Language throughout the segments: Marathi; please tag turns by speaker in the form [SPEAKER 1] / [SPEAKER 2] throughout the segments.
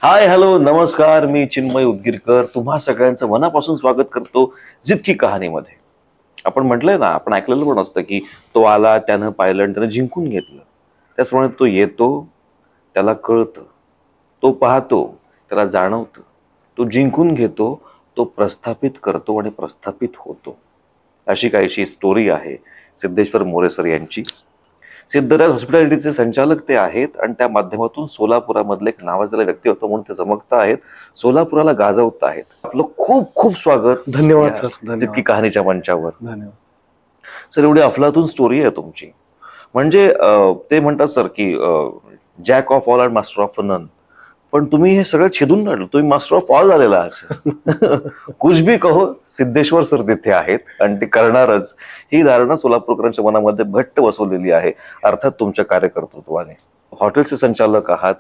[SPEAKER 1] हाय हॅलो नमस्कार, मी चिन्मय उदगीरकर तुम्हा सगळ्यांचं मनापासून स्वागत करतो जिद की कहाणीमध्ये. आपण म्हटलंय ना, आपण ऐकलेलं पण असतं की तो आला, त्यानं पाहिलं आणि त्यानं जिंकून घेतलं. त्याचप्रमाणे तो येतो, त्याला कळतं, तो पाहतो, त्याला जाणवतं, तो जिंकून घेतो, तो प्रस्थापित करतो आणि प्रस्थापित होतो. अशी काहीशी स्टोरी आहे सिद्धेश्वर मोरे सर यांची. सिद्धराज हॉस्पिटॅलिटीचे संचालक ते आहेत आणि त्या माध्यमातून सोलापुरामधले एक नावाजलेला व्यक्ती होतो म्हणून ते चमकत आहेत, सोलापुराला गाजवत आहेत. आपलं खूप खूप स्वागत.
[SPEAKER 2] धन्यवाद सर.
[SPEAKER 1] जितकी
[SPEAKER 2] धन्यवाद.
[SPEAKER 1] कहाणीच्या मंचावर.
[SPEAKER 2] धन्यवाद.
[SPEAKER 1] सर, एवढी अफलातून स्टोरी आहे तुमची. म्हणजे ते म्हणतात सर की jack of all and master of none, पण तुम्ही हे सगळं छेदून काढलं, तुम्ही मास्टर ऑफ ऑल झालेला आहात. कुछ भी कहो, सिद्धेश्वर सर तिथे आहेत आणि ते करणारच. ही धारणा सोलापूरकरांच्या मनामध्ये घट्ट बसवलेली आहे, अर्थात तुमच्या कार्यकर्तृत्वाने. हॉटेलचे संचालक आहात,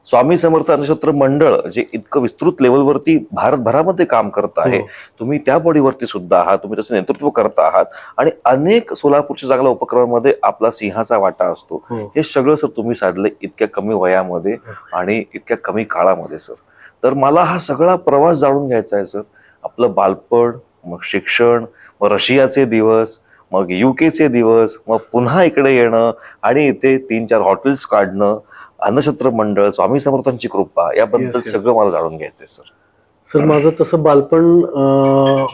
[SPEAKER 1] स्वामी समर्थ नक्षत्र मंडळ जे इतकं विस्तृत लेवलवरती भारतभरामध्ये काम करत आहे, तुम्ही त्या बॉडीवरती सुद्धा आहात, तुम्ही त्याचं नेतृत्व करत आहात आणि अनेक सोलापूरच्या चांगल्या उपक्रमांमध्ये आपला सिंहाचा वाटा असतो. हे सगळं सर तुम्ही साधले इतक्या कमी वयामध्ये आणि इतक्या कमी काळामध्ये सर. तर मला हा सगळा प्रवास जाणून घ्यायचा आहे सर. आपलं बालपण, मग शिक्षण, मग रशियाचे दिवस, मग युकेचे दिवस, मग पुन्हा इकडे येणं आणि इथे 3-4 हॉटेल्स काढणं, अन्नछत्र मंडळ, स्वामी समर्थांची कृपा, याबद्दल सगळं मला जाणून घ्यायचंय सर.
[SPEAKER 2] सर, माझं तसं बालपण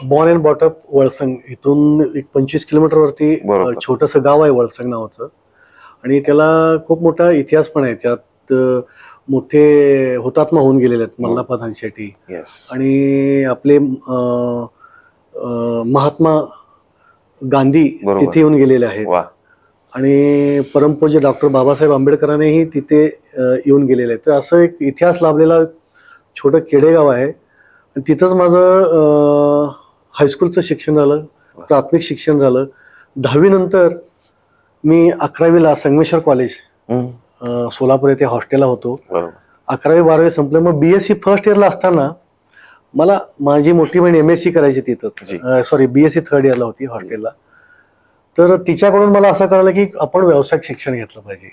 [SPEAKER 2] बॉर्न अँड बॉटअप वळसंग इथून एक 25 किलोमीटर वरती छोटस गाव आहे वळसंग नावाचं, आणि त्याला खूप मोठा इतिहास पण आहे. त्यात मोठे हुतात्मा होऊन गेलेले आहेत, मल्लापा धानशेट्टी आणि आपले महात्मा गांधी तिथे येऊन गेलेले आहेत, आणि परमपूज्य डॉक्टर बाबासाहेब आंबेडकरांनीही तिथे येऊन गेलेले आहेत. तर असं एक इतिहास लाभलेला छोटं खेडेगाव आहे. आणि तिथंच माझं हायस्कूलचं शिक्षण झालं, प्राथमिक शिक्षण झालं. 10वी नंतर मी 11वीला संगमेश्वर कॉलेज सोलापूर येथे हॉस्टेलला होतो. 11वी 12वी संपलं. मग BSc फर्स्ट इयरला असताना मला माझी मोठी बहीण MSc करायची तिथंच, सॉरी BSc थर्ड इयरला होती हॉस्टेलला. तर तिच्याकडून मला असं कळलं की आपण व्यावसायिक शिक्षण घेतलं पाहिजे.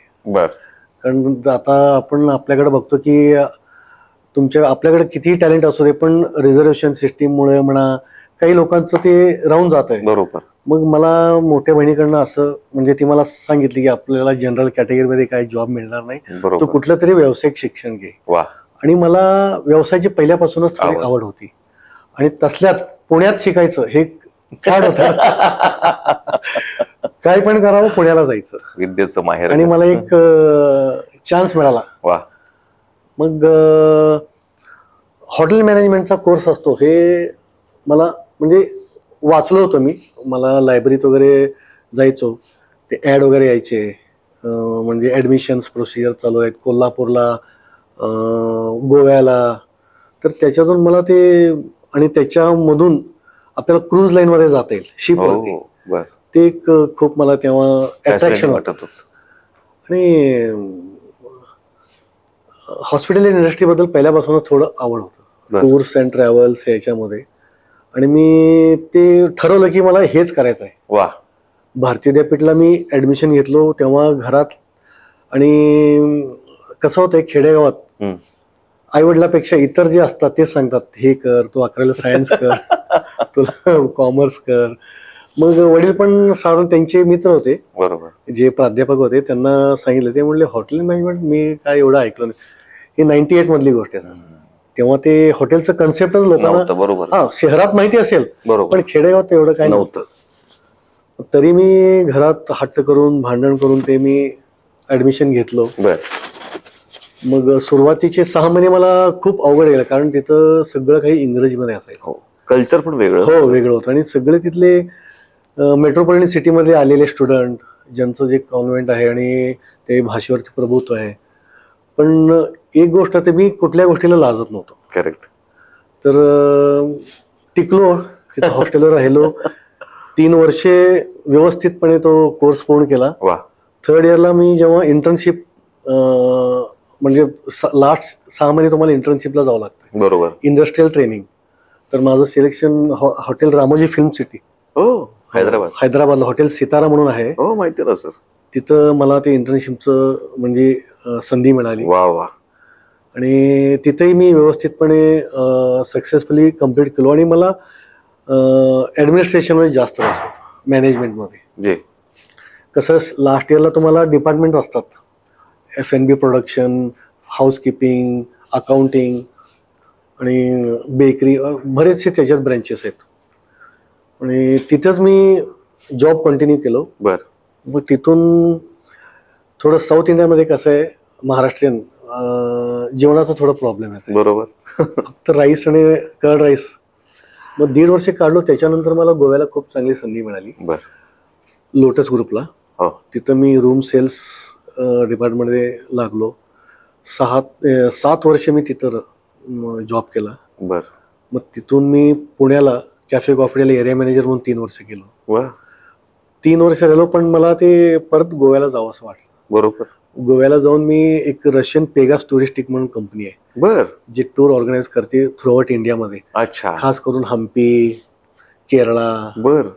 [SPEAKER 2] कारण आता आपण आपल्याकडे बघतो की आपल्याकडे कितीही टॅलेंट असू दे, पण रिझर्वेशन सिस्टीममुळे म्हणा काही लोकांचं ते राहून जात आहे.
[SPEAKER 1] बरोबर.
[SPEAKER 2] मग मला मोठ्या बहिणीकडनं असं म्हणजे ती मला सांगितली की आपल्याला जनरल कॅटेगरीमध्ये काही जॉब मिळणार नाही, तो कुठलं तरी व्यावसायिक शिक्षण घे. आणि मला व्यवसायाची पहिल्यापासूनच थोडी आवड होती, आणि तसल्यात पुण्यात शिकायचं हे काय होतं. काय पण करावं, पुण्याला जायचं,
[SPEAKER 1] विद्येचं माहेर.
[SPEAKER 2] आणि मला एक चान्स मिळाला. मग हॉटेल मॅनेजमेंटचा कोर्स असतो हे मला म्हणजे वाचलं होतं मी. मला लायब्ररीत वगैरे जायचो, ते ॲड वगैरे यायचे, म्हणजे ॲडमिशन्स प्रोसिजर चालू आहेत कोल्हापूरला, गोव्याला. तर त्याच्यातून मला ते, आणि त्याच्यामधून आपल्याला क्रूज लाईनमध्ये जाता येईल शिपवरती, ते एक खूप मला तेव्हा अट्रॅक्शन वाटत होतं. आणि हॉस्पिटल इंडस्ट्रीबद्दल पहिल्यापासूनच थोडं आवड होतं, टूर्स अँड ट्रॅव्हल्स याच्यामध्ये. आणि मी ते ठरवलं की मला हेच करायचं आहे. भारतीय विद्यापीठला मी ऍडमिशन घेतलो तेव्हा घरात, आणि कसं होतं खेडेगावात आई वडिलापेक्षा इतर जे असतात तेच सांगतात, हे कर, तू 11वीला सायन्स कर, तुला कॉमर्स कर. मग वडील पण साधारण त्यांचे मित्र होते, बरोबर, जे प्राध्यापक होते, त्यांना सांगितलं. ते म्हणले हॉटेल मॅनेजमेंट, मी काय एवढं ऐकलं नाही. ही 98 मधली गोष्ट आहे. तेव्हा ते हॉटेलचं कन्सेप्टच लोकांना, हा, शहरात माहिती असेल पण खेडेगावात एवढं काय नव्हतं. तरी मी घरात हट्ट करून भांडण करून ते मी ऍडमिशन घेतलो. मग सुरुवातीचे 6 महिने मला खूप अवघड गेलं, कारण तिथं सगळं काही इंग्रजीमध्ये असायचं. कल्चर पण वेगळं, वेगळं होतं. आणि सगळे तिथले मेट्रोपॉलिटन सिटीमध्ये आलेले स्टुडंट, ज्यांचं जे कॉन्व्हेंट आहे आणि ते भाषेवरती प्रभुत्व आहे. पण एक गोष्ट, ते मी कुठल्या गोष्टीला लाजत नव्हतो. करेक्ट. तर टिकलो तिथं, हॉस्टेलवर राहिलो 3 वर्षे व्यवस्थितपणे तो कोर्स पूर्ण केला. थर्ड इयरला मी जेव्हा इंटर्नशिप, म्हणजे लास्ट 6 महिने तुम्हाला इंटर्नशिपला जावं लागतं, बरोबर, इंडस्ट्रियल ट्रेनिंग. तर माझं selection hotel Ramoji film city, हैदराबादला हॉटेल सितारा म्हणून आहे, माहिती ना सर. तिथं मला ते इंटर्नशिपचं म्हणजे संधी मिळाली. आणि तिथेही मी व्यवस्थितपणे सक्सेसफुली कम्प्लीट केलो आणि मला ॲडमिनिस्ट्रेशनमध्ये जास्त रस होता, मॅनेजमेंटमध्ये.
[SPEAKER 1] जे
[SPEAKER 2] कसं लास्ट इयरला तुम्हाला डिपार्टमेंट असतात, F&B प्रोडक्शन, हाऊसकीपिंग, अकाउंटिंग आणि बेकरी, बरेचसे त्याच्यात ब्रँचेस आहेत. आणि तिथंच मी जॉब कंटिन्यू केलो.
[SPEAKER 1] बर.
[SPEAKER 2] मग तिथून थोडं साऊथ इंडियामध्ये कसं आहे, महाराष्ट्रीयन जेवणाचा थोडा प्रॉब्लेम आहे.
[SPEAKER 1] बरोबर.
[SPEAKER 2] फक्त राईस आणि कर्ड राईस. मग 1.5 वर्ष काढलो. त्याच्यानंतर मला गोव्याला खूप चांगली संधी मिळाली.
[SPEAKER 1] बर.
[SPEAKER 2] लोटस ग्रुपला.
[SPEAKER 1] हो.
[SPEAKER 2] तिथं मी रूम सेल्स डिपार्टमेंटमध्ये लागलो. 7 वर्ष मी तिथं जॉब केला.
[SPEAKER 1] बर.
[SPEAKER 2] मग तिथून मी पुण्याला कॅफे कॉफीला एरिया मॅनेजर म्हणून 3 वर्ष केलो.
[SPEAKER 1] वा.
[SPEAKER 2] 3 वर्ष राहिलो, पण मला ते परत गोव्याला जावं असं वाटलं.
[SPEAKER 1] बरोबर.
[SPEAKER 2] गोव्याला जाऊन मी एक रशियन पेगास टुरिस्टिक म्हणून कंपनी आहे,
[SPEAKER 1] बर,
[SPEAKER 2] जे टूर ऑर्गनाईज करते थ्रू आउट इंडियामध्ये.
[SPEAKER 1] अच्छा.
[SPEAKER 2] खास करून हम्पी, केरळा.
[SPEAKER 1] बर.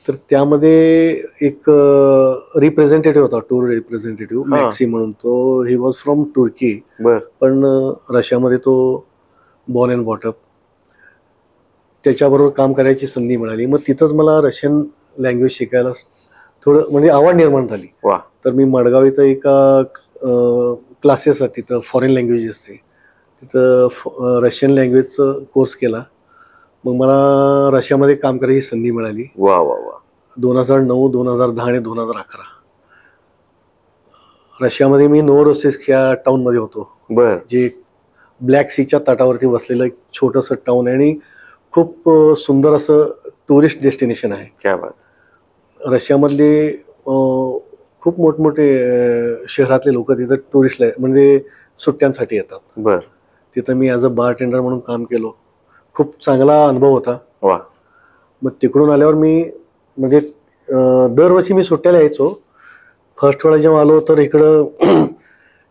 [SPEAKER 2] तर त्यामध्ये एक रिप्रेझेंटेटिव्ह होता, टूर रिप्रेझेंटेटिव्ह मॅक्सी म्हणून. तो ही वॉज फ्रॉम तुर्की.
[SPEAKER 1] बर.
[SPEAKER 2] पण रशियामध्ये तो बॉर्न अँड बॉटअप. त्याच्याबरोबर काम करायची संधी मिळाली. मग तिथंच मला रशियन लँग्वेज शिकायला थोडं म्हणजे आवड निर्माण झाली.
[SPEAKER 1] वा.
[SPEAKER 2] तर मी मडगाव इथं एका क्लासेस आहेत, तिथं फॉरेन लँग्वेजेस आहे, तिथं रशियन लँग्वेजचं कोर्स केला. मग मला रशियामध्ये काम करायची संधी मिळाली.
[SPEAKER 1] वा वा वा.
[SPEAKER 2] 2009, 2010 आणि 2011 रशियामध्ये मी नोव्होरोसिस्क या टाउनमध्ये होतो.
[SPEAKER 1] बर.
[SPEAKER 2] जे ब्लॅक सीच्या तटावरती वसलेलं एक छोटंसं टाउन आहे आणि खूप सुंदर असं टुरिस्ट डेस्टिनेशन आहे.
[SPEAKER 1] क्या बात.
[SPEAKER 2] रशियामधले खूप मोठमोठे शहरातले लोक तिथं टुरिस्टला म्हणजे सुट्ट्यांसाठी येतात.
[SPEAKER 1] बर.
[SPEAKER 2] तिथं मी ॲज अ बारटेंडर म्हणून काम केलो. खूप चांगला अनुभव होता.
[SPEAKER 1] वा.
[SPEAKER 2] मग तिकडून आल्यावर मी म्हणजे दरवर्षी मी सुट्ट्याला यायचो. फर्स्ट वेळा जेव्हा आलो तर इकडं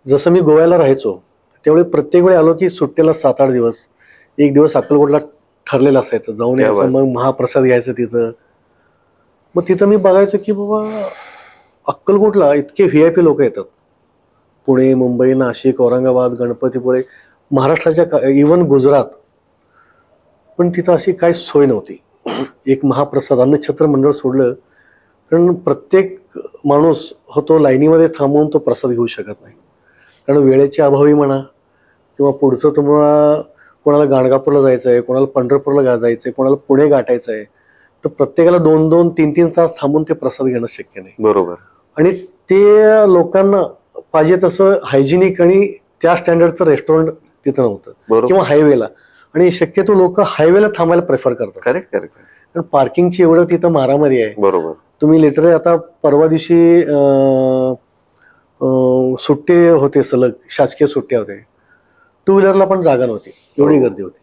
[SPEAKER 2] जसं मी गोव्याला राहायचो त्यावेळी प्रत्येक वेळी आलो की सुट्ट्याला 7-8 दिवस, एक दिवस अक्कलकोटला ठरलेलं असायचं, जाऊन यायचं, मग महाप्रसाद घ्यायचं तिथं. मग तिथं मी बघायचो की बाबा अक्कलकोटला इतके VIP लोक येतात. पुणे, मुंबई, नाशिक, औरंगाबाद, गणपतीपुळे, महाराष्ट्राच्या इव्हन गुजरात. पण तिथं अशी काही सोय नव्हती. एक महाप्रसाद अन्नछत्र मंडळ सोडलं, कारण प्रत्येक माणूस तो लाईनीमध्ये थांबवून तो प्रसाद घेऊ शकत नाही. कारण वेळेच्या अभावी म्हणा किंवा पुढचं तुम्हाला कोणाला गाणगापूरला जायचं आहे, कोणाला पंढरपूरला जायचं आहे, कोणाला पुणे गाठायचं आहे, तर प्रत्येकाला 2-2, 3-3 तास थांबून ते प्रसाद घेणं शक्य नाही.
[SPEAKER 1] बरोबर.
[SPEAKER 2] आणि ते लोकांना पाहिजे तसं हायजिनिक आणि त्या स्टँडर्डचं रेस्टॉरंट तिथं नव्हतं किंवा हायवेला. आणि शक्यतो लोक हायवेला थांबायला प्रेफर करतात.
[SPEAKER 1] Correct correct.
[SPEAKER 2] कारण पार्किंगची एवढं तिथं मारामारी आहे.
[SPEAKER 1] बरोबर.
[SPEAKER 2] तुम्ही लिटरली आता परवा दिवशी सुट्टे होते, सलग शासकीय सुट्ट्या होते, 2 व्हीलरला पण जागा नव्हती, एवढी गर्दी होती.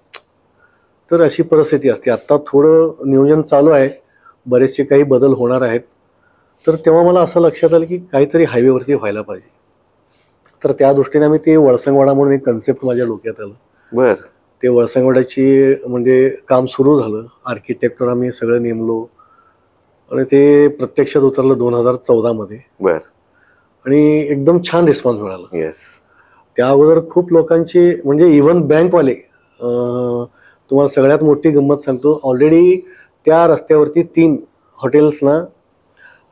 [SPEAKER 2] तर अशी परिस्थिती असते. आता थोडं नियोजन चालू आहे, बरेचसे काही बदल होणार आहेत. तर तेव्हा मला असं लक्षात आलं की काहीतरी हायवेवरती व्हायला पाहिजे. तर त्या दृष्टीने आम्ही ते वळसंगवाडा म्हणून एक कन्सेप्ट माझ्या डोक्यात आलं.
[SPEAKER 1] बर.
[SPEAKER 2] ते वळसंगवाड्याची म्हणजे काम सुरू झालं. आर्किटेक्टवर आम्ही सगळं नेमलो आणि ते प्रत्यक्षात उतरलं 2014 मध्ये.
[SPEAKER 1] बर.
[SPEAKER 2] आणि एकदम छान रिस्पॉन्स मिळाला.
[SPEAKER 1] येस. त्या
[SPEAKER 2] अगोदर खूप लोकांची म्हणजे इव्हन बँकवाले, तुम्हाला सगळ्यात मोठी गंमत सांगतो, ऑलरेडी त्या रस्त्यावरती 3 हॉटेल्सना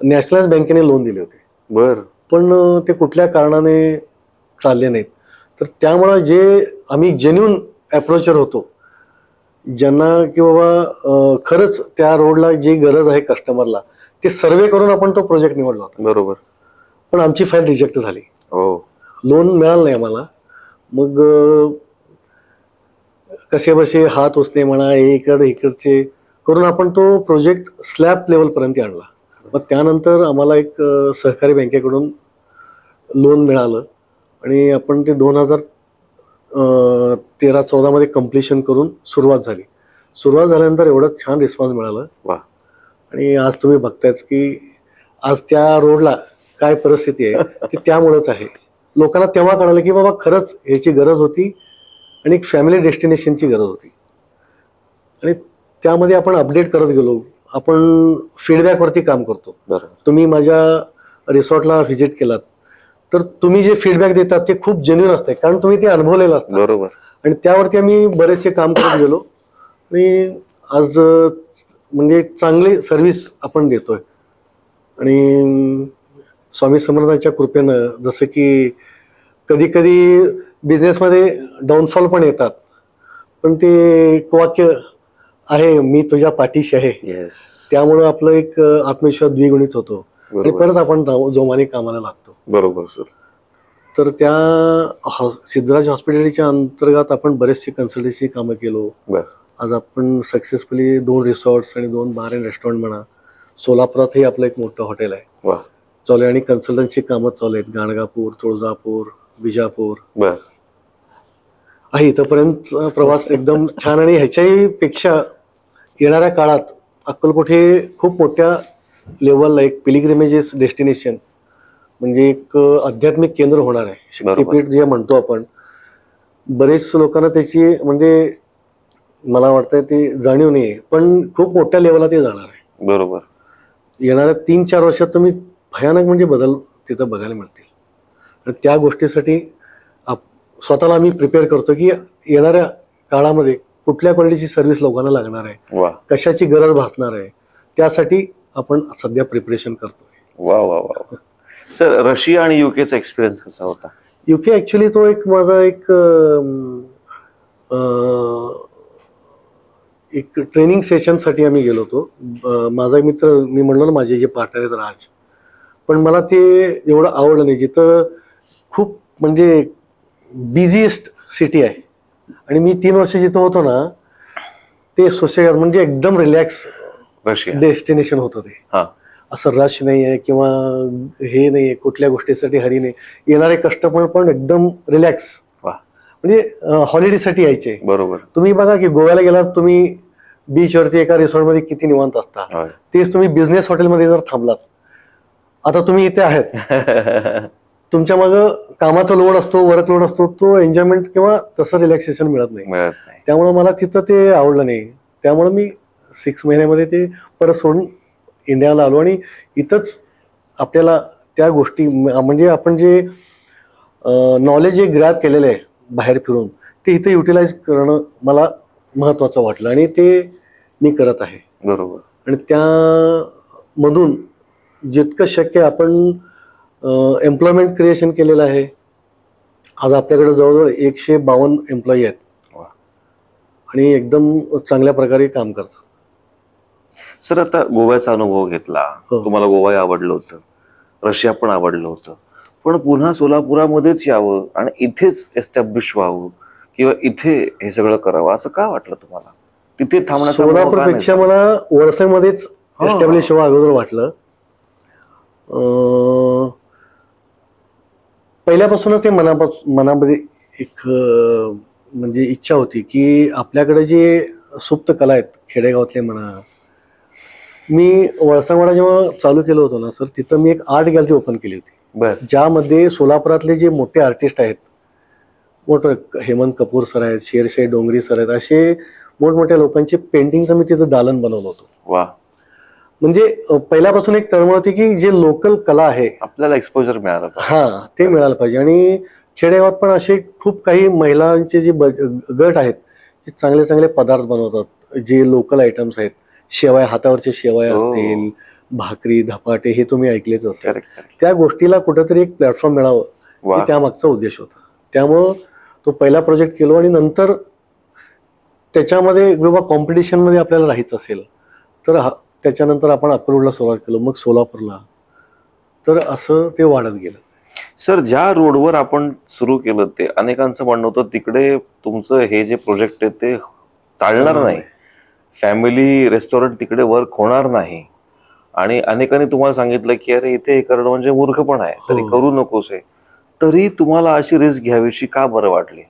[SPEAKER 2] नॅशनलाइज बँकेने लोन दिले होते.
[SPEAKER 1] बर.
[SPEAKER 2] पण ते कुठल्या कारणाने चालले नाहीत. तर त्यामुळं जे आम्ही जेन्युन अप्रोचर होतो, ज्यांना की बाबा खरंच त्या रोडला जी गरज आहे कस्टमरला, ते सर्वे करून आपण तो प्रोजेक्ट निवडला होता.
[SPEAKER 1] बरोबर.
[SPEAKER 2] पण आमची फाईल रिजेक्ट झाली.
[SPEAKER 1] हो.
[SPEAKER 2] लोन मिळालं नाही आम्हाला. मग कसे बसे हात उचले म्हणा, इकडचे करून आपण तो प्रोजेक्ट स्लॅब लेवलपर्यंत आणला. मग त्यानंतर आम्हाला एक सहकारी बँकेकडून लोन मिळालं आणि आपण ते 2013-14 मध्ये कम्प्लिशन करून सुरुवात झाली. सुरुवात झाल्यानंतर एवढं छान रिस्पॉन्स मिळालं.
[SPEAKER 1] वा.
[SPEAKER 2] आणि आज तुम्ही बघतायच की आज त्या रोडला काय परिस्थिती आहे ती त्यामुळेच आहे. लोकांना तेव्हा कळालं की बाबा खरंच ह्याची गरज होती आणि एक फॅमिली डेस्टिनेशनची गरज होती. आणि त्यामध्ये आपण अपडेट करत गेलो. आपण फीडबॅकवरती काम करतो.
[SPEAKER 1] बरोबर.
[SPEAKER 2] तुम्ही माझ्या रिसॉर्टला व्हिजिट केलात तर तुम्ही जे फीडबॅक देतात ते खूप जेन्युइन असते, कारण तुम्ही ते अनुभवलेलं असतं.
[SPEAKER 1] बरोबर.
[SPEAKER 2] आणि त्यावरती आम्ही बरेचसे काम करत गेलो आणि आज म्हणजे चांगली सर्व्हिस आपण देतोय. आणि स्वामी समर्थांच्या कृपेनं जसं की कधी कधी बिझनेसमध्ये डाऊनफॉल पण येतात, पण ते एक वाक्य आहे, मी तुझ्या पाठीशी आहे,
[SPEAKER 1] येस.
[SPEAKER 2] त्यामुळं आपलं एक आत्मविश्वास द्विगुणित होतो आणि परत आपण जोमाने कामाला लागतो.
[SPEAKER 1] बरोबर सर.
[SPEAKER 2] तर त्या सिद्धराज हॉस्पिटॅलिटीच्या अंतर्गत आपण बरेचसे कन्सल्टन्सी कामं केलो. आज आपण सक्सेसफुली 2 रिसॉर्ट्स आणि 2 बार अँड रेस्टॉरंट म्हणा, सोलापुरातही आपलं एक मोठं हॉटेल आहे चालू आहे आणि कन्सल्टन्सी कामं चालू आहेत. गाणगापूर, तुळजापूर, विजापूर आहे. इथपर्यंत प्रवास एकदम छान. आणि ह्याच्याही पेक्षा येणाऱ्या काळात अक्कलकोट हे खूप मोठ्या लेवलला एक पिलिग्रिमेजेस डेस्टिनेशन म्हणजे एक आध्यात्मिक केंद्र होणार आहे. शक्तीपीठ जे म्हणतो आपण, बरेच लोकांना त्याची म्हणजे मला वाटतं ती जाणीव नाही, पण खूप मोठ्या लेवलला ते जाणार आहे.
[SPEAKER 1] बरोबर.
[SPEAKER 2] येणाऱ्या 3-4 वर्षात तुम्ही भयानक म्हणजे बदल तिथं बघायला मिळतील. आणि त्या गोष्टीसाठी स्वतःला आम्ही प्रिपेअर करतो की येणाऱ्या काळामध्ये कुठल्या क्वालिटीची सर्व्हिस लोकांना लागणार आहे, कशाची गरज भासणार आहे, त्यासाठी आपण सध्या प्रिपरेशन करतोय.
[SPEAKER 1] वा वा वा. सर, रशिया आणि युकेचा एक्सपिरियन्स कसा होता?
[SPEAKER 2] युके ऍक्च्युली तो एक माझा एक ट्रेनिंग सेशनसाठी आम्ही गेलो होतो. माझा एक मित्र, मी म्हणलो ना माझे जे पार्टनर आहेत राज, पण मला ते एवढं आवडलं नाही. जिथं खूप म्हणजे बिझीएस्ट सिटी आहे आणि मी 3 वर्ष जिथं होतो ना, ते सोसायटी म्हणजे एकदम रिलॅक्स डेस्टिनेशन होतं ते. असं रश नाही आहे किंवा हे नाही आहे, कुठल्या गोष्टीसाठी हरी नाही. येणारे कस्टमर पण एकदम रिलॅक्स, म्हणजे हॉलिडेसाठी यायचे.
[SPEAKER 1] बरोबर.
[SPEAKER 2] तुम्ही बघा की गोव्याला गेलात तुम्ही, बीचवरती एका रिसॉर्टमध्ये किती निवांत असता. तेच तुम्ही बिझनेस हॉटेलमध्ये जर थांबलात, आता तुम्ही इथे आहेत, तुमच्या मागं कामाचा लोड असतो, वर्क लोड असतो, तो एन्जॉयमेंट किंवा तसं रिलॅक्सेशन मिळत नाही. त्यामुळे मला तिथं ते आवडलं नाही. त्यामुळे मी 6 महिन्यामध्ये ते परत सोडून इंडियाला आलो आणि इथंच आपल्याला त्या गोष्टी म्हणजे आपण जे नॉलेज जे ग्रॅब केलेलं आहे बाहेर फिरून, ते इथे युटिलाइज करणं मला महत्वाचं वाटलं आणि ते मी करत आहे.
[SPEAKER 1] बरोबर.
[SPEAKER 2] आणि त्यामधून जितकं शक्य आपण एम्प्लॉयमेंट क्रिएशन केलेलं आहे. आज आपल्याकडे जवळजवळ 152 एम्प्लॉई आहेत आणि एकदम चांगल्या प्रकारे काम करतात.
[SPEAKER 1] सर, आता गोव्याचा अनुभव घेतला, तुम्हाला गोवा आवडलं होतं, रशिया पण आवडलं होतं, पण पुन्हा सोलापुरामध्येच यावं आणि इथेच एस्टॅब्लिश व्हावं किंवा इथे हे सगळं करावं असं का वाटलं तुम्हाला? तिथे थांबण्याचा
[SPEAKER 2] सोलापूरपेक्षा मला वळसेमध्येच एस्टॅब्लिश व्हावं अगोदर वाटलं. पहिल्यापासूनच ते मनामध्ये एक म्हणजे इच्छा होती की आपल्याकडे जे सुप्त कला आहेत खेडेगावातले म्हणा. मी वळसावाडा जेव्हा चालू केलं होतं ना सर, तिथं मी एक आर्ट गॅलरी ओपन केली होती, ज्यामध्ये सोलापुरातले जे मोठे आर्टिस्ट आहेत, मोठं हेमंत कपूर सर आहेत, शेरशाही डोंगरी सर आहेत, असे मोठमोठ्या लोकांचे पेंटिंगचं मी तिथं दालन बनवलं होतं. म्हणजे पहिल्यापासून एक तळमळ होती की जे लोकल कला आहे
[SPEAKER 1] आपल्याला एक्सपोजर मिळालं,
[SPEAKER 2] ते मिळालं पाहिजे. आणि खेडेगावात पण असे खूप काही महिलांचे जे गट आहेत, जे चांगले चांगले पदार्थ बनवतात, जे लोकल आयटम्स आहेत, शेवया, हातावरचे शेवया असतील, भाकरी, धपाटे, हे तुम्ही ऐकलेच असेल. त्या गोष्टीला कुठेतरी एक प्लॅटफॉर्म मिळावं, हे त्यामागचा उद्देश होता. त्यामुळं तो पहिला प्रोजेक्ट केलो आणि नंतर त्याच्यामध्ये बाबा कॉम्पिटिशन मध्ये आपल्याला राहायचं असेल तर त्याच्यानंतर आपण अक्कलकोटला सुरुवात केलं, मग सोलापूरला, तर असं ते वाढत गेलं.
[SPEAKER 1] सर, ज्या रोडवर आपण सुरू केलं ते अनेकांचं म्हणणं होतं तिकडे तुमचं हे जे प्रोजेक्ट आहे ते चालणार नाही, फॅमिली रेस्टॉरंट तिकडे वर्क होणार नाही, आणि अनेकांनी तुम्हाला सांगितलं की अरे इथे हे करणं म्हणजे मूर्खपण आहे, तरी करू नकोस आहे. तरी तुम्हाला अशी रिस्क घ्यावीशी का बरं वाटली?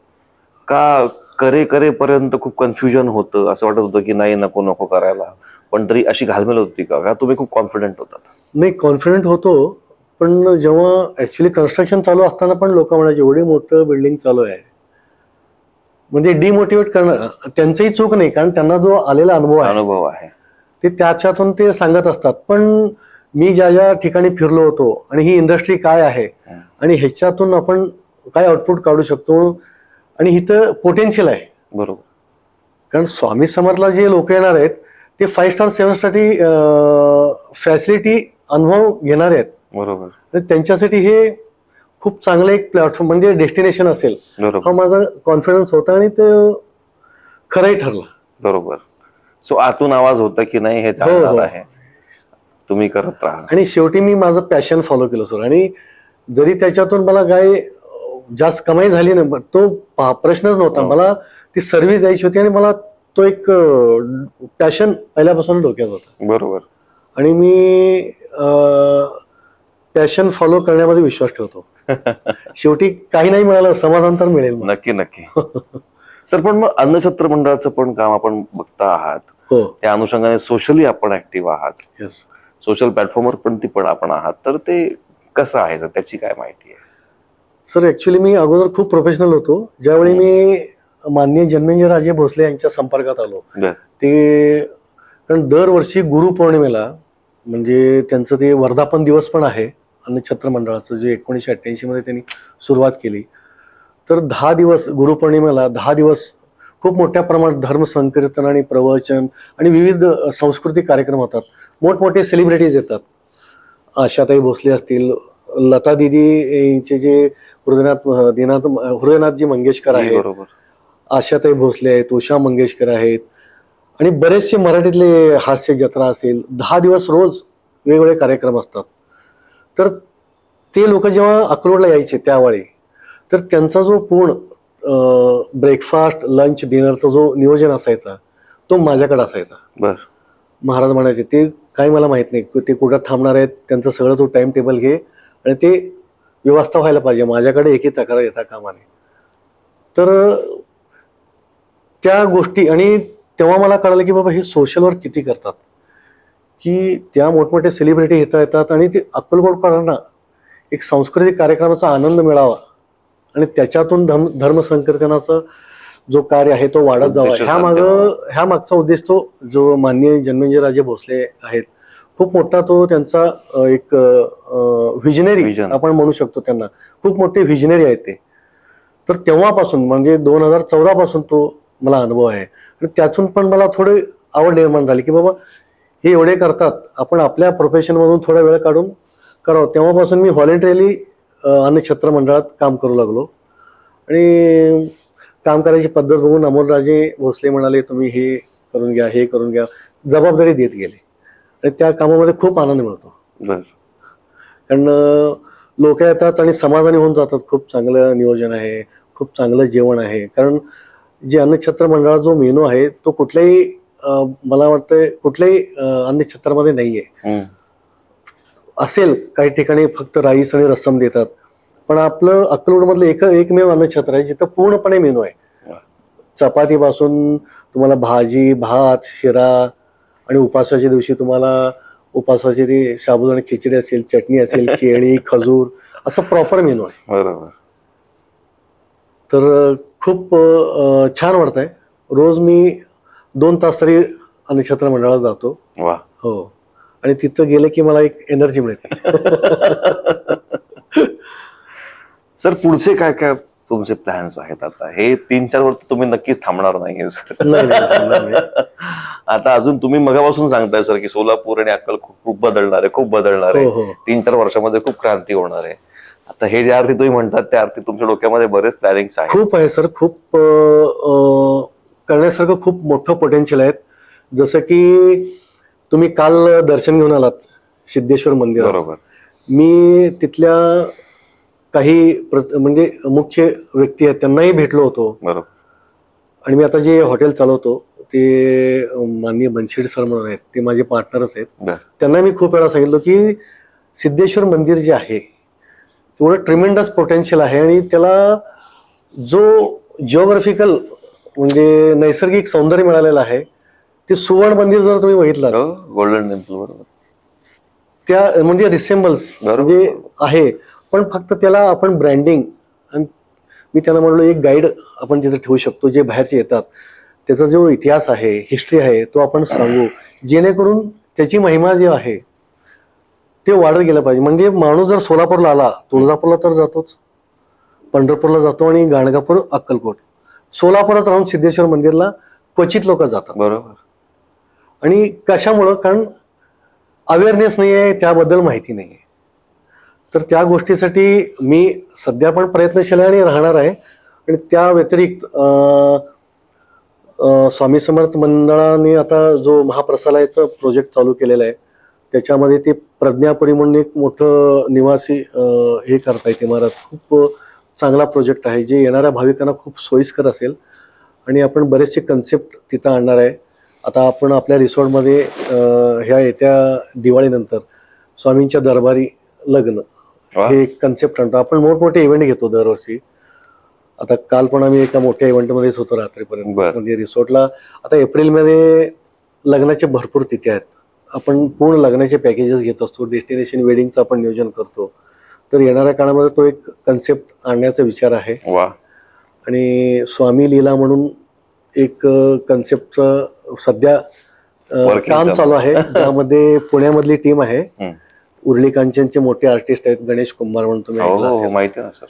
[SPEAKER 1] का करेपर्यंत खूप कन्फ्युजन होतं, असं वाटत होतं की नाही नको नको करायला, पण तरी अशी घालमेल होती का तुम्ही खूप कॉन्फिडंट होतात?
[SPEAKER 2] नाही, कॉन्फिडंट होतो, पण जेव्हा ऍक्च्युली कन्स्ट्रक्शन चालू असताना पण लोक म्हणायचे एवढी मोठं बिल्डिंग चालू आहे, म्हणजे डिमोटिवेट करणं त्यांचंही चूक नाही, कारण त्यांना जो आलेला अनुभव आहे ते त्याच्यातून ते सांगत असतात. पण मी ज्या ज्या ठिकाणी फिरलो होतो आणि ही इंडस्ट्री काय आहे आणि ह्याच्यातून आपण काय आउटपुट काढू शकतो, आणि इथं पोटेन्शियल आहे.
[SPEAKER 1] बरोबर.
[SPEAKER 2] कारण स्वामी समर्थला जे लोक येणार आहेत ते 5 स्टार 7 साठी फॅसिलिटी अनुभव घेणार आहेत.
[SPEAKER 1] बरोबर.
[SPEAKER 2] आणि त्यांच्यासाठी हे खूप चांगलं एक प्लॅटफॉर्म म्हणजे डेस्टिनेशन असेल, हा माझा कॉन्फिडन्स होता आणि ते खरंही ठरलं.
[SPEAKER 1] बरोबर. सो आतून आवाज होता की नाही हे चांगलं आहे, तुम्ही करत राहा.
[SPEAKER 2] आणि शेवटी मी माझं पॅशन फॉलो केलं सर. आणि जरी त्याच्यातून मला काय जास्त कमाई झाली नाही, तो प्रश्नच नव्हता. मला ती सर्व्हिस द्यायची होती आणि मला तो एक पॅशन पहिल्यापासून डोक्यात होता.
[SPEAKER 1] बरोबर.
[SPEAKER 2] आणि मी पॅशन फॉलो करण्यामध्ये विश्वास ठेवतो. शेवटी काही नाही मिळालं, समाधान तर मिळेल.
[SPEAKER 1] नक्की नक्की. सर, पण मग अन्नछत्र मंडळाचं पण काम आपण बघता आहात, त्या अनुषंगाने सोशली आपण ऍक्टिव्ह आहात, सोशल प्लॅटफॉर्मवर पण आपण आहात, तर ते कसं आहे, त्याची काय माहिती आहे?
[SPEAKER 2] सर ऍक्च्युली मी अगोदर खूप प्रोफेशनल होतो. ज्यावेळी मी माननीय जन्मेजय राजे भोसले यांच्या संपर्कात आलो, ते कारण दरवर्षी गुरुपौर्णिमेला, म्हणजे त्यांचं ते वर्धापन दिवस पण आहे अन्नछत्र मंडळाचं, जे 1988 मध्ये त्यांनी सुरुवात केली. तर 10 दिवस गुरुपौर्णिमेला 10 दिवस खूप मोठ्या प्रमाणात धर्म संकीर्तन आणि प्रवचन आणि विविध सांस्कृतिक कार्यक्रम होतात. मोठमोठे सेलिब्रिटीज येतात. आशाताई भोसले असतील, लता दिदी यांचे जे हृदयनाथजी मंगेशकर आहेत, आशाताई भोसले आहेत, उषा मंगेशकर आहेत, आणि बरेचसे मराठीतले हास्य जत्रा असेल. 10 दिवस रोज वेगवेगळे कार्यक्रम असतात. तर ते लोक जेव्हा अक्रोडला यायचे त्यावेळी, तर त्यांचा जो पूर्ण ब्रेकफास्ट, लंच, डिनरचा जो नियोजन असायचा तो माझ्याकडे असायचा. महाराज म्हणायचे ते काही मला माहित नाही, ते कुठं थांबणार आहेत, त्यांचं सगळं तू टाइम टेबल घे आणि ते व्यवस्था व्हायला पाहिजे, माझ्याकडे एकही तक्रार येता कामा नये. तर त्या गोष्टी, आणि तेव्हा मला कळलं की बाबा हे सोशल वर्क किती करतात, की त्या मोठमोठे सेलिब्रिटी येतात आणि ते अक्कलकोटकरांना एक सांस्कृतिक कार्यक्रमाचा आनंद मिळावा आणि त्याच्यातून धर्म संकीर्तनाचं जो कार्य आहे तो वाढत जावा, ह्या मागचा उद्देश तो जो माननीय जन्मेजय राजे भोसले आहेत, खूप मोठा तो त्यांचा एक व्हिजनरी आपण म्हणू शकतो. त्यांना खूप मोठे व्हिजनरी आहेत ते. तर तेव्हापासून म्हणजे 2014 पासून तो मला अनुभव आहे. आणि त्यातून पण मला थोडी आवड निर्माण झाली की बाबा हे एवढे करतात, आपण आपल्या प्रोफेशन मधून थोडा वेळ काढून करावं. तेव्हापासून मी व्हॉलेंटरीली अन्नछत्र मंडळात काम करू लागलो. आणि काम करायची पद्धत बघून अमोलराजे भोसले म्हणाले तुम्ही हे करून घ्या, हे करून घ्या, जबाबदारी देत गेले आणि त्या कामामध्ये खूप आनंद मिळतो. कारण लोक येतात आणि समाधानी होऊन जातात. खूप चांगलं नियोजन आहे, खूप चांगलं जेवण आहे. कारण जे अन्नछत्र मंडळाचा जो मेनू आहे तो कुठल्याही मला वाटतं कुठल्याही अन्नछत्रामध्ये नाहीये. असेल काही ठिकाणी फक्त राईस आणि रस्सम देतात, पण आपलं अक्कलकोट मधलं एकमेव अन्नछत्र आहे जिथं पूर्णपणे मेनू आहे. चपातीपासून तुम्हाला भाजी, भात, शिरा, आणि उपासाच्या दिवशी तुम्हाला उपासाची ती साबुदाणा खिचडी असेल, चटणी असेल, केळी, खजूर, असं प्रॉपर मेनू आहे. बरोबर. तर खूप छान वाटतंय. रोज मी 2 तास तरी अन्नछत्र मंडळात जातो. हो. आणि तिथं गेले की मला एक एनर्जी मिळते.
[SPEAKER 1] सर, पुढचे काय काय तुमचे प्लॅन्स आहेत? आता हे 3-4 वर्ष तुम्ही नक्कीच थांबणार नाहीये सर. आता अजून तुम्ही मगापासून सांगताय सर की सोलापूर आणि अक्कलकोट खूप बदलणार आहे, खूप बदलणार आहे. 3-4 वर्षामध्ये खूप क्रांती होणार आहे. आता हे ज्या अर्थी तुम्ही म्हणतात त्या अर्थी तुमच्या डोक्यामध्ये बरेच प्लॅनिंग्स आहेत. खूप आहे सर, खूप करण्यासारखं खूप मोठं पोटेन्शियल आहे. जसं की तुम्ही काल दर्शन घेऊन आलात सिद्धेश्वर मंदिर. बरोबर. मी तिथल्या काही म्हणजे मुख्य व्यक्ती आहेत त्यांनाही भेटलो होतो. बरोबर. आणि मी आता जे हॉटेल चालवतो ते माननीय बनशेड सर म्हणून आहेत, ते माझे पार्टनरच आहेत. त्यांना मी खूप वेळा सांगितलं की सिद्धेश्वर मंदिर जे आहे तेवढं ट्रिमेंडस पोटेन्शियल आहे आणि त्याला जो जिओग्राफिकल म्हणजे नैसर्गिक सौंदर्य मिळालेलं आहे, ते सुवर्ण मंदिर जर तुम्ही बघितलं, गोल्डन टेम्पल, बरोबर, त्या म्हणजे रिसेंबल्स म्हणजे आहे. पण फक्त त्याला आपण ब्रँडिंग, आणि मी त्याला म्हणलो एक गाईड आपण तिथे ठेवू शकतो, जे बाहेरचे येतात त्याचा जो इतिहास आहे, हिस्ट्री आहे, तो आपण सांगू, जेणेकरून त्याची महिमा जी आहे
[SPEAKER 2] ते वाढत गेलं पाहिजे. म्हणजे माणूस जर सोलापूरला आला, तुळजापूरला तर जातोच, पंढरपूरला जातो आणि गाणगापूर, अक्कलकोट. सोलापुरात राहून सिद्धेश्वर मंदिरला क्वचित लोक जातात.
[SPEAKER 1] बरोबर.
[SPEAKER 2] आणि कशामुळं? कारण अवेअरनेस नाही आहे, त्याबद्दल माहिती नाही आहे. तर त्या गोष्टीसाठी मी सध्या पण प्रयत्नशील आहे आणि राहणार आहे. आणि त्या व्यतिरिक्त स्वामी समर्थ मंडळाने आता जो महाप्रसालयाचा प्रोजेक्ट चालू केलेला आहे, त्याच्यामध्ये ते प्रज्ञापुरी म्हणून एक मोठं निवासी हे करतायत इमारत. खूप चांगला प्रोजेक्ट आहे, जे येणाऱ्या भाविकांना खूप सोयीस्कर असेल. आणि आपण बरेचसे कन्सेप्ट तिथं आणणार आहे. आता आपण आपल्या रिसॉर्टमध्ये ह्या येत्या दिवाळीनंतर स्वामींच्या दरबारी लग्न हे एक कन्सेप्ट आणतो. आपण मोठमोठे इव्हेंट घेतो दरवर्षी. आता काल पण आम्ही एका मोठ्या इव्हेंटमध्येच होतो रात्रीपर्यंत. म्हणजे रिसॉर्टला आता एप्रिलमध्ये लग्नाचे भरपूर तिथी आहेत. आपण पूर्ण लग्नाचे पॅकेजेस घेत असतो, डेस्टिनेशन वेडिंगचं आपण नियोजन करतो. तर येणाऱ्या काळामध्ये तो एक कन्सेप्ट आणण्याचा विचार आहे. आणि स्वामी लीला म्हणून एक कन्सेप्टचं सध्या काम चालू आहे, ज्यामध्ये पुण्यामधली टीम आहे. उर्ली कांचनचे मोठे आर्टिस्ट आहेत, गणेश कुंभार म्हणून तुम्ही ऐकलं असेल.
[SPEAKER 1] माहिती आहे सर.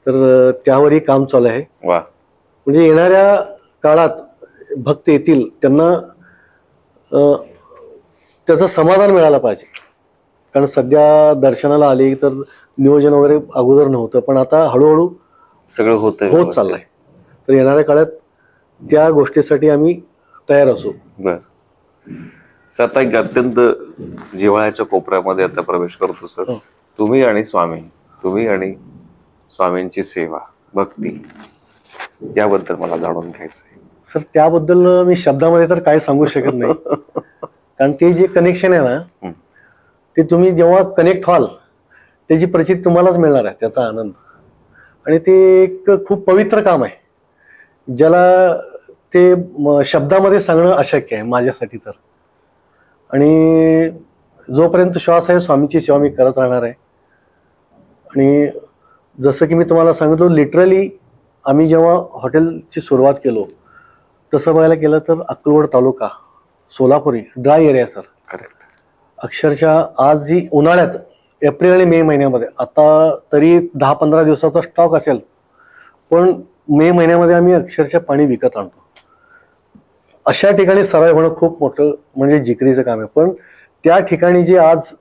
[SPEAKER 2] तर त्यावरही काम चालू आहे. म्हणजे येणाऱ्या काळात भक्त येतील, त्यांना त्याचं समाधान मिळालं पाहिजे. कारण सध्या दर्शनाला आले तर नियोजन वगैरे अगोदर नव्हतं, पण आता हळूहळू सगळं होत चाललंय. तर येणाऱ्या काळात त्या गोष्टीसाठी आम्ही तयार असू.
[SPEAKER 1] सर, आता एक अत्यंत जिव्हाळ्याच्या कोपऱ्यामध्ये आता प्रवेश करतो सर. तुम्ही आणि स्वामी, तुम्ही आणि स्वामींची सेवा, भक्ती, याबद्दल मला जाणून घ्यायचंय.
[SPEAKER 2] सर, त्याबद्दल मी शब्दामध्ये तर काय सांगू शकत नाही. कारण ते जे कनेक्शन आहे ना, ते तुम्ही जेव्हा कनेक्ट व्हाल त्याची प्रचिती तुम्हालाच मिळणार आहे, त्याचा आनंद. आणि ते एक खूप पवित्र काम आहे, ज्याला ते शब्दामध्ये सांगणं अशक्य आहे माझ्यासाठी तर. आणि जोपर्यंत श्वास आहे, स्वामीची सेवा मी करत राहणार आहे. आणि जसं की मी तुम्हाला सांगितलो, लिटरली आम्ही जेव्हा हॉटेलची सुरुवात केलो, तसं बघायला गेलं तर अक्कलकोट तालुका, सोलापुरी ड्राय एरिया सर.
[SPEAKER 1] करेक्ट.
[SPEAKER 2] अक्षरशः आज जी उन्हाळ्यात एप्रिल आणि मे महिन्यामध्ये, आता तरी 10-15 दिवसाचा स्टॉक असेल, पण मे महिन्यामध्ये आम्ही अक्षरशः पाणी विकत आणतो. अशा ठिकाणी सर्वाइव्ह होणं खूप मोठं म्हणजे जिकरीचं काम आहे. पण त्या ठिकाणी जे आज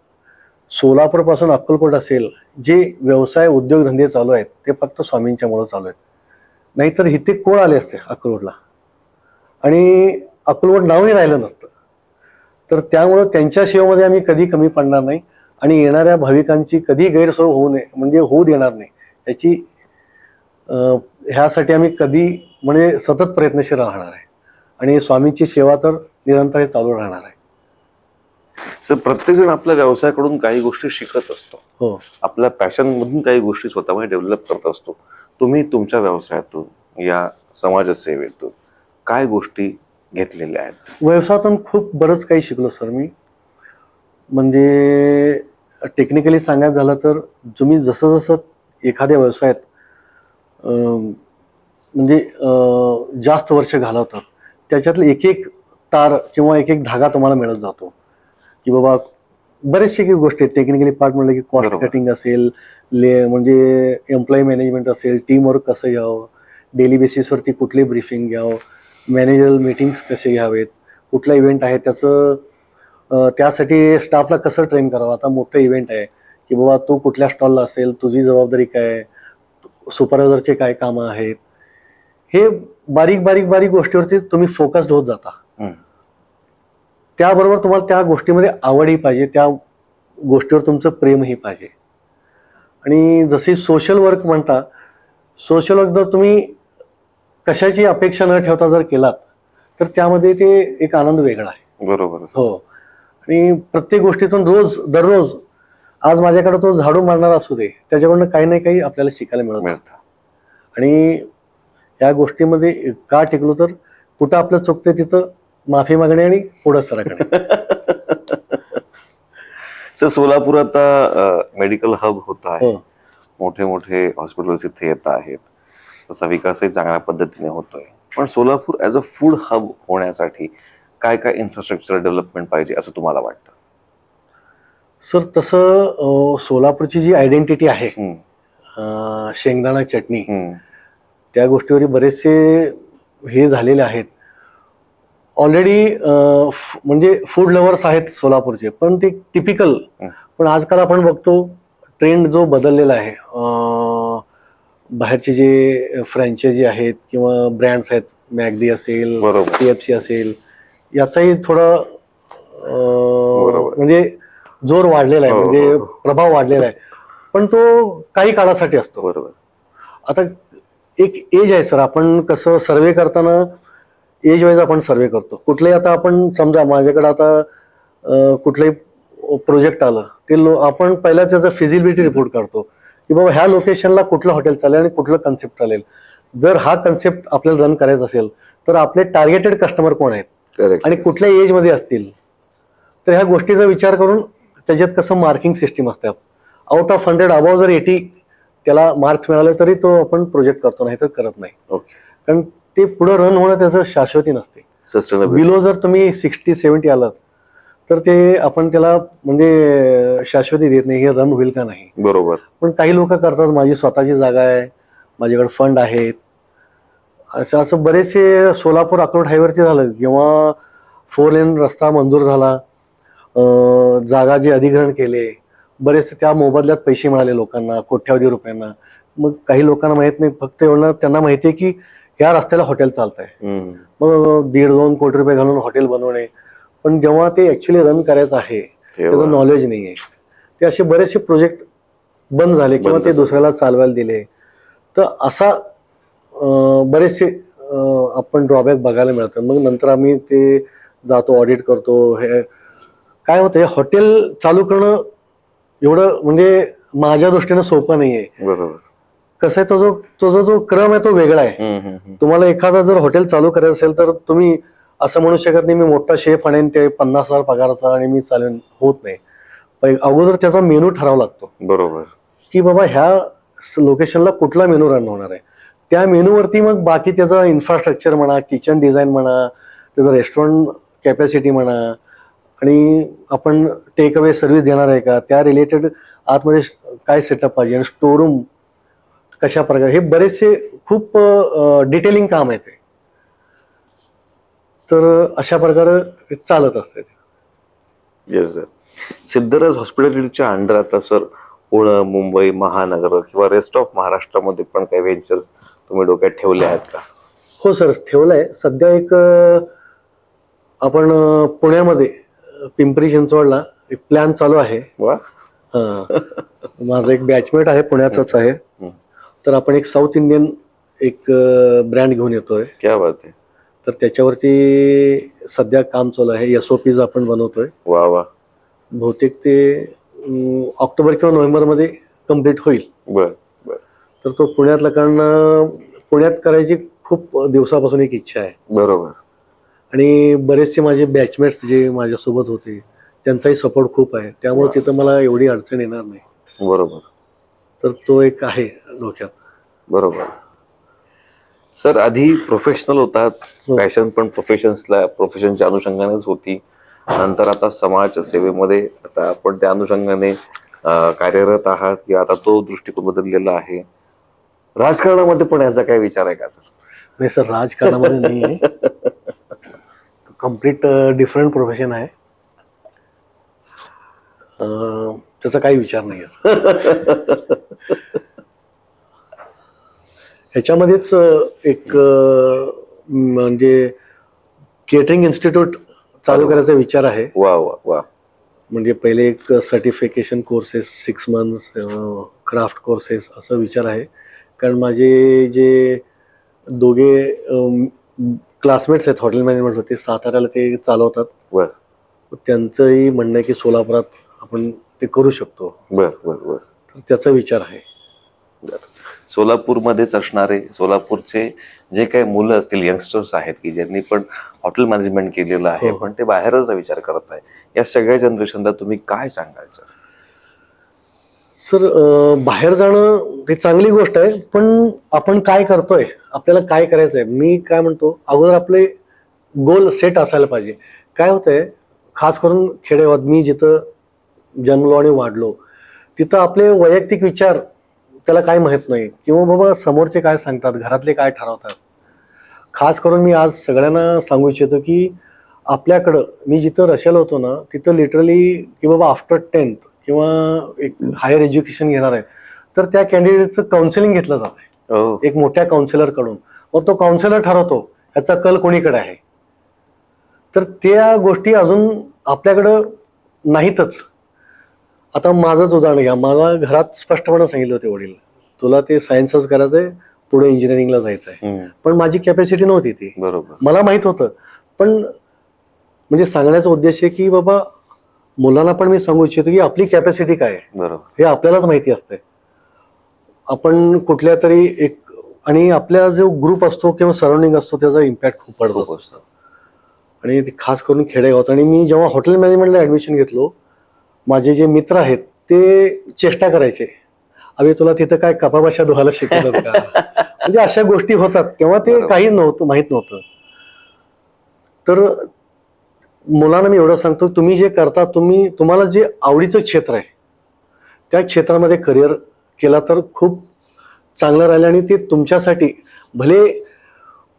[SPEAKER 2] सोलापूर पासून अक्कलकोट असेल, जे व्यवसाय उद्योगधंदे चालू आहेत, ते फक्त स्वामींच्यामुळे चालू आहेत. नाहीतर इथे कोण आले असते अक्कलकोटला, आणि अक्कलकोट नावही राहिलं नसतं. तर त्यामुळं त्यांच्या सेवेमध्ये आम्ही कधी कमी पडणार नाही. आणि येणाऱ्या भाविकांची कधी गैरसोय होऊ नये, म्हणजे होऊ देणार नाही, याची ह्यासाठी आम्ही कधी म्हणजे सतत प्रयत्नशील राहणार आहे. आणि स्वामींची सेवा तर निरंतर चालू राहणार आहे.
[SPEAKER 1] सर, प्रत्येक जण आपल्या व्यवसायाकडून काही गोष्टी शिकत असतो.
[SPEAKER 2] हो.
[SPEAKER 1] आपल्या पॅशन मधून काही गोष्टी स्वतःमध्ये डेव्हलप करत असतो. तुम्ही तुमच्या व्यवसायातून, या समाजसेवेतून काय गोष्टी घेतलेल्या आहेत?
[SPEAKER 2] व्यवसायातून खूप बरंच काही शिकलो सर मी. म्हणजे टेक्निकली सांगायचं झालं तर, तुम्ही जसं जसं एखाद्या व्यवसायात म्हणजे जास्त वर्ष घालवतात, त्याच्यातलं एक एक तार किंवा एक एक धागा तुम्हाला मिळत जातो. की बाबा बरेचसे काही गोष्टी आहेत. टेक्निकली पार्ट म्हणलं की कॉस्ट कटिंग असेल, म्हणजे एम्प्लॉई मॅनेजमेंट असेल, टीमवर्क कसं घ्यावं, डेली बेसिसवरती कुठली ब्रीफिंग घ्यावं, मॅनेजरल मीटिंग्स कसे घ्यावेत, कुठला इव्हेंट आहे त्याचं त्यासाठी स्टाफला कसं ट्रेन करावं. आता मोठं इव्हेंट आहे की बाबा तू कुठल्या स्टॉलला असेल, तुझी जबाबदारी काय, सुपरवायझरचे काय कामं आहेत, हे बारीक बारीक बारीक गोष्टीवरती तुम्ही फोकस्ड होत जाता. त्याबरोबर तुम्हाला त्या गोष्टीमध्ये आवडही पाहिजे, त्या गोष्टीवर तुमचं प्रेमही पाहिजे. आणि जशी सोशल वर्क म्हणता, सोशल वर्क जर तुम्ही कशाची अपेक्षा न ठेवता जर केलात, तर त्यामध्ये ते एक आनंद वेगळा आहे.
[SPEAKER 1] बरोबर.
[SPEAKER 2] हो. आणि प्रत्येक गोष्टीतून दररोज आज माझ्याकडे तो झाडू मारणारा असू दे, त्याच्याकडनं काही ना काही आपल्याला शिकायला मिळतं. आणि या गोष्टीमध्ये का टिकलो तर, कुठं आपलं चुकतं तिथं माफी मागणे आणि पुढे सरकणे.
[SPEAKER 1] सर, सोलापूर आता मेडिकल हब होत आहे, मोठे मोठे हॉस्पिटल्स इथे येत आहेत, तसा विकासही चांगल्या पद्धतीने होतोय. पण Solapur as a food hub होण्यासाठी काय काय इन्फ्रास्ट्रक्चर डेव्हलपमेंट पाहिजे असं तुम्हाला वाटतं?
[SPEAKER 2] सर तसं सोलापूरची जी आयडेंटिटी आहे,
[SPEAKER 1] हम्म,
[SPEAKER 2] शेंगदाणा चटणी,
[SPEAKER 1] हम्म,
[SPEAKER 2] त्या गोष्टीवर बरेचसे हे झालेले आहेत ऑलरेडी. म्हणजे फूड लव्हर्स आहेत सोलापूरचे, पण ते टिपिकल.
[SPEAKER 1] हम्म.
[SPEAKER 2] पण आजकाल आपण बघतो ट्रेंड जो बदललेला आहे, बाहेरचे जे फ्रँचायझी आहेत किंवा ब्रँड्स आहेत, मॅगडी असेल,
[SPEAKER 1] बरोबर.
[SPEAKER 2] KFC असेल, याचाही थोडा
[SPEAKER 1] बरोबर.
[SPEAKER 2] म्हणजे जोर वाढलेला आहे,
[SPEAKER 1] हो,
[SPEAKER 2] म्हणजे
[SPEAKER 1] हो, हो.
[SPEAKER 2] प्रभाव वाढलेला आहे. पण तो काही काळासाठी असतो.
[SPEAKER 1] बरोबर.
[SPEAKER 2] आता एक एज आहे सर, आपण कसं सर्वे करताना एज वाईज आपण सर्वे करतो. कुठलंही आता आपण समजा माझ्याकडे आता कुठलंही प्रोजेक्ट आलं, ते आपण पहिला त्याचा फिजिबिलिटी रिपोर्ट काढतो की बाबा ह्या लोकेशनला कुठलं हॉटेल चालेल आणि कुठलं कन्सेप्ट चालेल. जर हा कन्सेप्ट आपल्याला रन करायचा असेल तर आपले टार्गेटेड कस्टमर कोण आहेत
[SPEAKER 1] करेक्ट.
[SPEAKER 2] आणि कुठल्या एज मध्ये असतील, तर ह्या गोष्टीचा विचार करून त्याच्यात कसं मार्किंग सिस्टीम असते. आउट ऑफ 100 अबाव जर 80 त्याला मार्क्स मिळाले तरी तो आपण प्रोजेक्ट करतो, नाही तर करत नाही.
[SPEAKER 1] ओके.
[SPEAKER 2] कारण ते पुढे रन होणं त्याचं शाश्वती नसते.
[SPEAKER 1] सस्टेनेबल.
[SPEAKER 2] बिलो जर तुम्ही 60-70 आलात तर ते आपण त्याला म्हणजे शाश्वती देत नाही, हे रन होईल का नाही.
[SPEAKER 1] बरोबर.
[SPEAKER 2] पण काही लोक करतात, माझी स्वतःची जागा आहे, माझ्याकडे फंड आहेत, असं बरेचसे. सोलापूर अक्रोड हायवेवरती झालं जेव्हा 4 लेन रस्ता मंजूर झाला, जागा जे अधिग्रहण केले, बरेचसे त्या मोबदल्यात पैसे मिळाले लोकांना, कोट्यावधी रुपयांना. मग काही लोकांना माहित नाही, फक्त एवढं त्यांना माहिती आहे की ह्या रस्त्याला हॉटेल चालत आहे, मग 1.5-2 कोटी रुपये घालून हॉटेल बनवणे. पण जेव्हा ते ऍक्च्युली रन करायचं आहे त्याचं नॉलेज नाही आहे. ते असे बरेचसे प्रोजेक्ट बंद झाले किंवा ते दुसऱ्याला चालवायला दिले. तर असा बरेचसे आपण ड्रॉबॅक बघायला मिळतात. मग नंतर आम्ही ते जातो, ऑडिट करतो. हे काय होतं, हॉटेल चालू करणं एवढं म्हणजे माझ्या दृष्टीनं सोपं नाहीये.
[SPEAKER 1] बरोबर.
[SPEAKER 2] कसं आहे, तो जो क्रम आहे तो वेगळा आहे. तुम्हाला एखादा जर हॉटेल चालू करायचं असेल तर तुम्ही असं म्हणू शकत नाही मी मोठा शेफ आणेन ते 50,000 पगाराचा आणि मी चालेन, होत नाही. अगोदर त्याचा मेनू ठरावा लागतो.
[SPEAKER 1] बरोबर.
[SPEAKER 2] की बाबा ह्या लोकेशनला कुठला मेनू रन होणार आहे, त्या मेनूवरती मग बाकी त्याचा इन्फ्रास्ट्रक्चर म्हणा, किचन डिझाईन म्हणा, त्याचं रेस्टॉरंट कॅपॅसिटी म्हणा, आणि आपण टेक अवे सर्व्हिस देणार आहे का, त्या रिलेटेड आतमध्ये काय सेटअप पाहिजे, आणि स्टोरूम कशा प्रकारे, हे बरेचसे खूप डिटेलिंग काम आहे ते. तर अशा प्रकारे चालत असते.
[SPEAKER 1] Yes sir. सिद्धराज हॉस्पिटॅलिटीच्या अंडर आता सर पुणे, मुंबई महानगर किंवा रेस्ट ऑफ महाराष्ट्रामध्ये पण काही व्हेंचर्स तुम्ही डोक्यात ठेवले आहेत का?
[SPEAKER 2] हो सर, ठेवलंय. सध्या एक आपण पुण्यामध्ये पिंपरी चिंचवडला एक प्लॅन चालू आहे.
[SPEAKER 1] वा.
[SPEAKER 2] माझा एक बॅचमेट आहे, पुण्याचाच आहे. तर आपण एक साऊथ इंडियन एक ब्रँड घेऊन येतोय.
[SPEAKER 1] क्या बात आहे.
[SPEAKER 2] तर त्याच्यावरती सध्या काम चालू आहे. SOPs आपण बनवतोय.
[SPEAKER 1] वा वा.
[SPEAKER 2] बहुतेक ते ऑक्टोबर किंवा नोव्हेंबर मध्ये कम्प्लीट होईल.
[SPEAKER 1] बर बर.
[SPEAKER 2] तर तो पुण्यातला, कारण पुण्यात करायची खूप दिवसापासून एक इच्छा आहे.
[SPEAKER 1] बरोबर.
[SPEAKER 2] आणि बरेचसे माझे बॅचमेट्स जे माझ्यासोबत होते त्यांचाही सपोर्ट खूप आहे, त्यामुळे तिथं मला एवढी अडचण येणार नाही.
[SPEAKER 1] बरोबर.
[SPEAKER 2] तर तो एक आहे डोक्यात.
[SPEAKER 1] बरोबर. सर आधी प्रोफेशनल होतात, पॅशन पण प्रोफेशनच्या अनुषंगानेच होती. नंतर आता समाज सेवेमध्ये आता आपण त्या अनुषंगाने कार्यरत आहात, की आता तो दृष्टिकोन बदललेला आहे. राजकारणामध्ये पण याचा काय विचार आहे का सर?
[SPEAKER 2] नाही सर, राजकारणामध्ये नाही आहे. कम्प्लीट डिफरंट प्रोफेशन आहे. त्याचा काही विचार नाही आहे. ह्याच्यामध्येच एक म्हणजे केटरिंग इन्स्टिट्यूट चालू करायचा विचार आहे.
[SPEAKER 1] वा वा वा.
[SPEAKER 2] म्हणजे पहिले एक certification courses 6 months, craft courses, असा विचार आहे. कारण माझे जे दोघे क्लासमेट्स आहेत, हॉटेल मॅनेजमेंट होते, साताऱ्याला ते चालवतात.
[SPEAKER 1] बर.
[SPEAKER 2] त्यांचंही म्हणणं आहे की सोलापुरात आपण ते करू शकतो.
[SPEAKER 1] बर बर बर.
[SPEAKER 2] तर त्याचा विचार आहे.
[SPEAKER 1] सोलापूरमध्येच असणारे सोलापूरचे जे काही मुलं असतील, यंगस्टर्स आहेत की ज्यांनी पण हॉटेल मॅनेजमेंट केलेलं आहे, पण ते बाहेरच विचार करत आहे, या सगळ्या जनरेशनला तुम्ही काय सांगायचं?
[SPEAKER 2] सर बाहेर जाणं ही चांगली गोष्ट आहे, पण आपण काय करतोय, आपल्याला काय करायचंय. मी काय म्हणतो, अगोदर आपले गोल सेट असायला पाहिजे. काय होतंय, खास करून खेडेगावात, मी जिथं जन्मलो आणि वाढलो तिथं आपले वैयक्तिक विचार त्याला काय माहित नाही, किंवा बाबा समोरचे काय सांगतात, घरातले काय ठरवतात. खास करून मी आज सगळ्यांना सांगू इच्छितो की आपल्याकडं मी जिथं रशियाला होतो ना तिथं लिटरली की बाबा आफ्टर 10th किंवा एक हायर एज्युकेशन घेणार आहे तर त्या कॅन्डिडेटचं काउन्सिलिंग घेतलं जात आहे एक मोठ्या काउन्सिलर कडून. मग तो काउन्सिलर ठरवतो ह्याचा कल कोणीकडे आहे. तर त्या गोष्टी अजून आपल्याकडं नाहीतच. आता माझंच उदाहरण घ्या, मला घरात स्पष्टपणे सांगितलं होते वडील, तुला ते सायन्सच करायचंय, पुढे इंजिनिअरिंगला जायचं आहे. पण माझी कॅपॅसिटी नव्हती ती,
[SPEAKER 1] बरोबर,
[SPEAKER 2] मला माहित होतं. पण म्हणजे सांगण्याचा उद्देश आहे की बाबा मुलांना पण मी सांगू इच्छितो की आपली कॅपॅसिटी काय आहे
[SPEAKER 1] बरोबर,
[SPEAKER 2] हे आपल्यालाच माहिती असते. आपण कुठल्या तरी एक, आणि आपला जो ग्रुप असतो किंवा सराउंडिंग असतो त्याचा इम्पॅक्ट खूप पडतो असतो. आणि ते खास करून खेडेगावात. आणि मी जेव्हा हॉटेल मॅनेजमेंटला ऍडमिशन घेतलो, माझे जे मित्र आहेत ते चेष्टा करायचे, अरे तुला तिथं काय कपाबाशा धुवायला शिकवतात का? म्हणजे अशा गोष्टी होतात. तेव्हा ते काही नव्हतं, माहित नव्हतं. तर मुलांना मी एवढं सांगतो, तुम्ही जे करता, तुम्हाला जे आवडीचं क्षेत्र आहे त्या क्षेत्रामध्ये करिअर केला तर खूप चांगलं राहिलं. आणि ते तुमच्यासाठी भले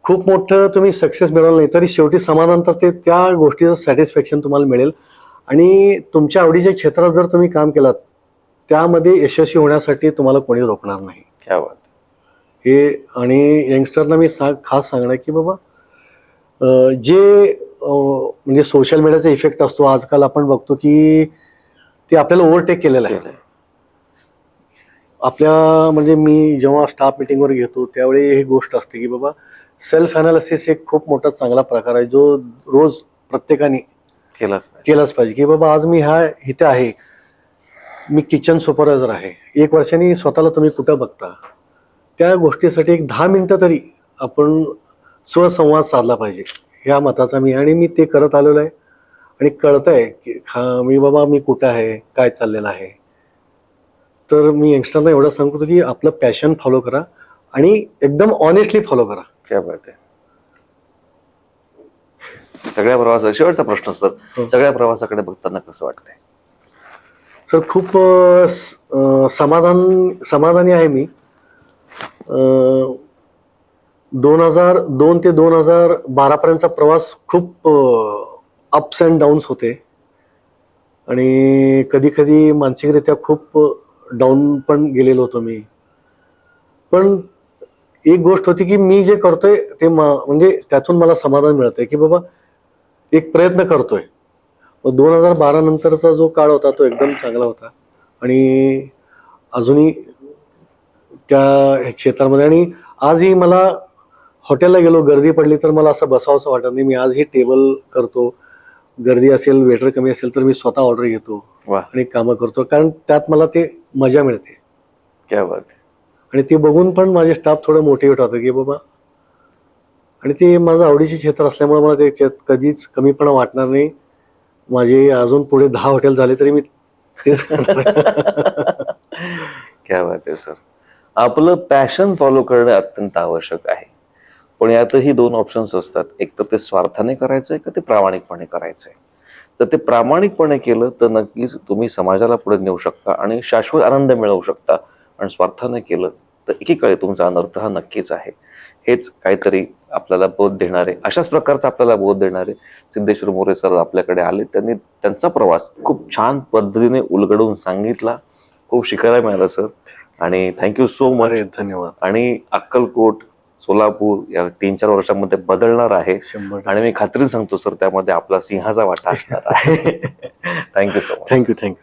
[SPEAKER 2] खूप मोठं तुम्ही सक्सेस मिळवलं नाही तरी शेवटी समाधान तर ते त्या गोष्टीचं सॅटिस्फॅक्शन तुम्हाला मिळेल. आणि तुमच्या आवडीच्या क्षेत्रात जर तुम्ही काम केलात त्यामध्ये यशस्वी होण्यासाठी तुम्हाला कोणी रोखणार नाही.
[SPEAKER 1] क्या बात.
[SPEAKER 2] हे आणि यंगस्टरना मी खास सांगणार की बाबा जे म्हणजे सोशल मीडियाचा इफेक्ट असतो आजकाल आपण बघतो की ते आपल्याला ओव्हरटेक केलेलं आहे. आपल्या म्हणजे मी जेव्हा स्टाफ मिटिंगवर घेतो त्यावेळी ही गोष्ट असते की बाबा सेल्फ अनालिसिस एक खूप मोठा चांगला प्रकार आहे जो रोज प्रत्येकाने केलाच पाहिजे. की बाबा आज मी इथे आहे, मी किचन सुपरवायझर आहे, 1 वर्षांनी स्वतःला तुम्ही कुठं बघता, त्या गोष्टीसाठी एक 10 मिनिटं तरी आपण स्वसंवाद साधला पाहिजे ह्या मताचा आणि मी ते करत आलेलो आहे. आणि कळतंय की मी कुठं आहे, काय चाललेलं आहे. तर मी यंगस्टरना एवढं सांगतो की आपलं पॅशन फॉलो करा आणि एकदम ऑनेस्टली फॉलो करा.
[SPEAKER 1] क्या बात आहे. सगळ्या प्रवासात शेवटचा प्रश्न सर, सगळ्या प्रवासाकडे बघताना कसं वाटतंय?
[SPEAKER 2] सर खूप समाधानी आहे मी. 2002 ते 2012 पर्यंतचा प्रवास खूप अप्स अँड डाऊन्स होते आणि कधी कधी मानसिकरित्या खूप डाऊन पण गेलेलो होतो मी. पण एक गोष्ट होती की मी जे करतोय ते म्हणजे त्यातून मला समाधान मिळतंय की बाबा एक प्रयत्न करतोय. 2012 नंतरचा जो काळ होता तो एकदम चांगला होता आणि अजूनही त्या क्षेत्रामध्ये. आणि आजही मला हॉटेलला गेलो, गर्दी पडली तर मला असं बसावंसं वाटत नाही. मी आजही टेबल करतो, गर्दी असेल, वेटर कमी असेल तर मी स्वतः ऑर्डर घेतो आणि कामं करतो, कारण त्यात मला ते मजा मिळते.
[SPEAKER 1] क्या बात.
[SPEAKER 2] आणि ते बघून पण माझे स्टाफ थोडं मोटिवेट होतं की बाबा, आणि ते माझं आवडीचे क्षेत्र असल्यामुळे मला त्याच्यात कधीच कमीपणा वाटणार नाही. माझे अजून पुढे 10 हॉटेल झाले तरी मी तेच करणार.
[SPEAKER 1] क्या बात आहे सर. आपलं पॅशन फॉलो करणं अत्यंत आवश्यक आहे, पण यातही 2 ऑप्शन्स असतात. एक तर ते स्वार्थाने करायचंय का ते प्रामाणिकपणे करायचंय. तर ते प्रामाणिकपणे केलं तर नक्कीच तुम्ही समाजाला पुढे नेऊ शकता आणि शाश्वत आनंद मिळवू शकता. आणि स्वार्थाने केलं तर एकीकडे तुमचा अनर्थ हा नक्कीच आहे. हेच काहीतरी आपल्याला बोध देणारे, अशाच प्रकारचा आपल्याला बोध देणारे सिद्धेश्वर मोरे सर आपल्याकडे आले. त्यांनी त्यांचा प्रवास खूप छान पद्धतीने उलगडून सांगितला. खूप शिकायला मिळालं सर आणि थँक्यू सो मच.
[SPEAKER 2] धन्यवाद.
[SPEAKER 1] आणि अक्कलकोट, सोलापूर या 3-4 वर्षांमध्ये बदलणार आहे आणि मी खात्रीने सांगतो सर त्यामध्ये आपला सिंहाचा वाटा असणार आहे. Thank you so much.
[SPEAKER 2] थँक्यू.